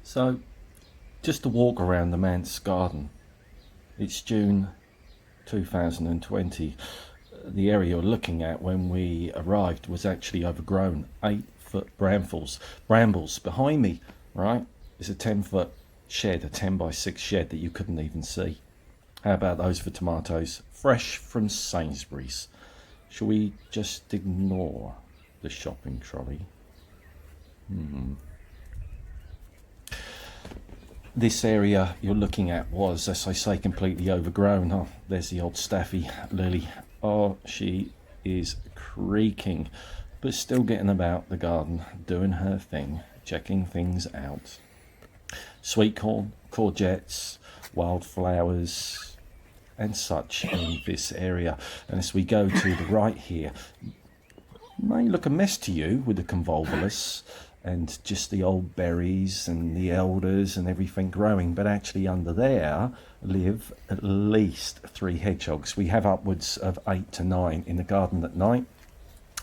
So, just a walk around the Manse garden. It's June 2020. The area you're looking at when we arrived was actually overgrown. 8-foot brambles behind me, right? It's a 10-foot shed, a 10 by 6 shed that you couldn't even see. How about those for tomatoes? Fresh from Sainsbury's. Shall we just ignore the shopping trolley? This area you're looking at was, as I say, completely overgrown. Oh, there's the old staffy Lily. Oh, she is creaking, but still getting about the garden, doing her thing, checking things out. Sweet corn, courgettes, wildflowers, and such in this area. And as we go to the right here, may look a mess to you with the convolvulus and just the old berries and the elders and everything growing, but actually under there live at least 3 hedgehogs. We have upwards of 8 to 9 in the garden at night.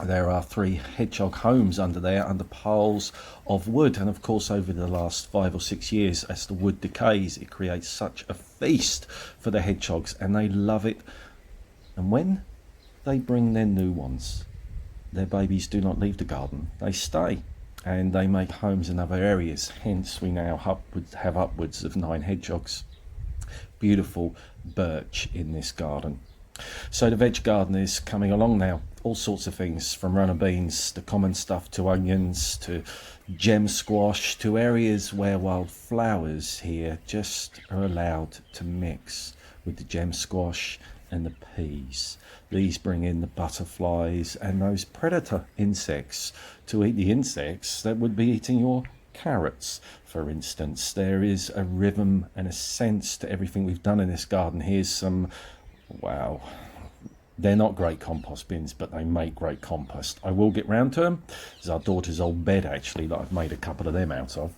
There are 3 hedgehog homes under there, under piles of wood, and of course over the last 5 or 6 years, as the wood decays, it creates such a feast for the hedgehogs, and they love it. And when they bring their new ones, their babies do not leave the garden, they stay. And they make homes in other areas. Hence we now have upwards of 9 hedgehogs. Beautiful birch in this garden. So the veg garden is coming along now. All sorts of things, from runner beans, the common stuff, to onions, to gem squash, to areas where wild flowers here just are allowed to mix with the gem squash and the peas. These bring in the butterflies and those predator insects to eat the insects that would be eating your carrots, for instance. There is a rhythm and a sense to everything we've done in this garden. Here's some, wow, they're not great compost bins, but they make great compost. I will get round to them. There's our daughter's old bed, actually, that I've made a couple of them out of.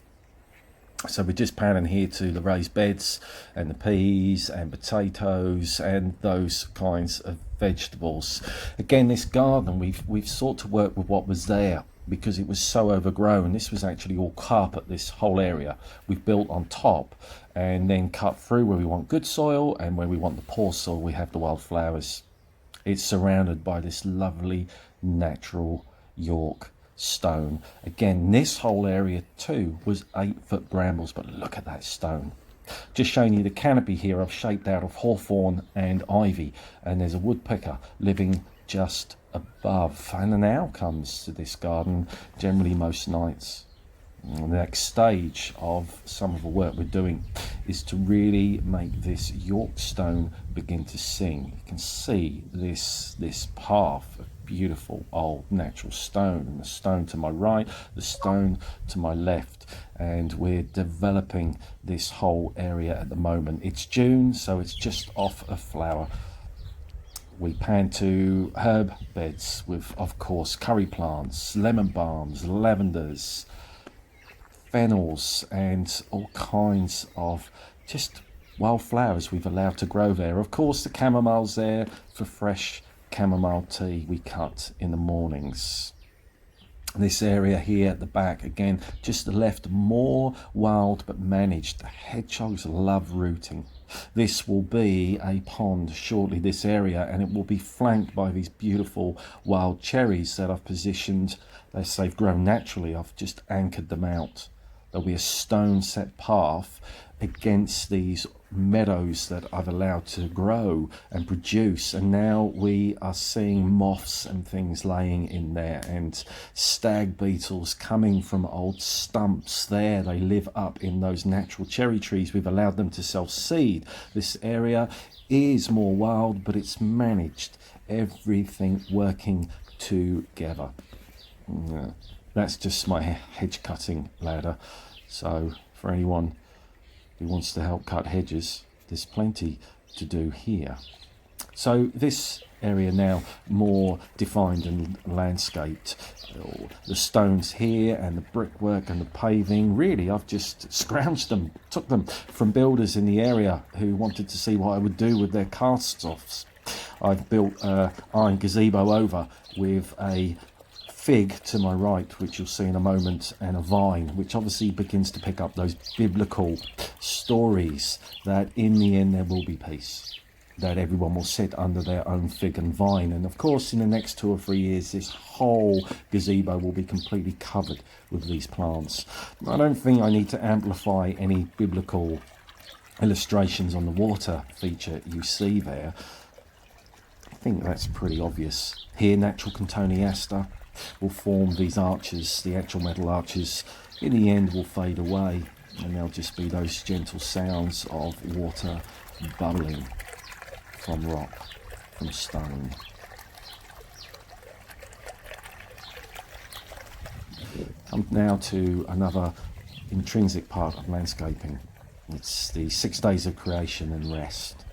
So we're just panning here to the raised beds and the peas and potatoes and those kinds of vegetables. Again, this garden, we've sought to work with what was there because it was so overgrown. This was actually all carpet, this whole area. We've built on top and then cut through where we want good soil, and where we want the poor soil, we have the wildflowers. It's surrounded by this lovely natural York stone. Again, this whole area too was 8-foot brambles, but look at that stone. Just showing you the canopy here I've shaped out of hawthorn and ivy, and there's a woodpecker living just above. And an owl comes to this garden generally most nights. The next stage of some of the work we're doing is to really make this York stone begin to sing. You can see this path of beautiful old natural stone, and the stone to my right, the stone to my left, and we're developing this whole area at the moment. It's June, so it's just off a flower. We pan to herb beds with, of course, curry plants, lemon balms, lavenders, fennels, and all kinds of just wildflowers we've allowed to grow there. Of course, the chamomile's there for fresh chamomile tea we cut in the mornings. This area here at the back, again, just left more wild but managed. The hedgehogs love rooting. This will be a pond shortly, this area, and it will be flanked by these beautiful wild cherries that I've positioned. As they've grown naturally, I've just anchored them out. There'll be a stone set path against these meadows that I've allowed to grow and produce, and now we are seeing moths and things laying in there, and stag beetles coming from old stumps there. They live up in those natural cherry trees. We've allowed them to self-seed. This area is more wild, but it's managed. Everything working together. Yeah. That's just my hedge cutting ladder. So for anyone who wants to help cut hedges, there's plenty to do here. So this area now more defined and landscaped. The stones here and the brickwork and the paving, really I've just scrounged them, took them from builders in the area who wanted to see what I would do with their cast-offs. I've built an iron gazebo over with a fig to my right, which you'll see in a moment, and a vine, which obviously begins to pick up those biblical stories that in the end there will be peace, that everyone will sit under their own fig and vine. And of course, in the next 2 or 3 years, this whole gazebo will be completely covered with these plants. I don't think I need to amplify any biblical illustrations on the water feature you see there. I think that's pretty obvious. Here, natural contoniaster will form these arches. The actual metal arches in the end will fade away, and there'll just be those gentle sounds of water bubbling from rock, from stone. Come now to another intrinsic part of landscaping. It's the 6 days of creation and rest.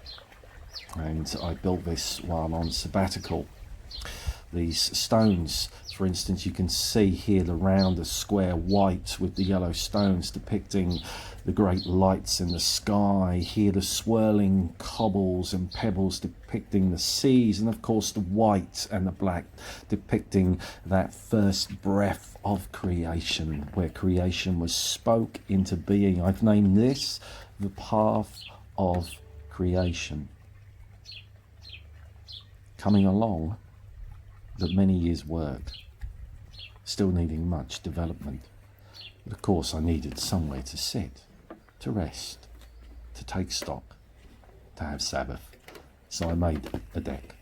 And I built this while on sabbatical. These stones, for instance, you can see here the round, the square white with the yellow stones depicting the great lights in the sky. Here the swirling cobbles and pebbles depicting the seas, and of course the white and the black depicting that first breath of creation, where creation was spoke into being. I've named this the path of creation. Coming along, but many years' work, still needing much development. But of course I needed somewhere to sit, to rest, to take stock, to have Sabbath. So I made a deck.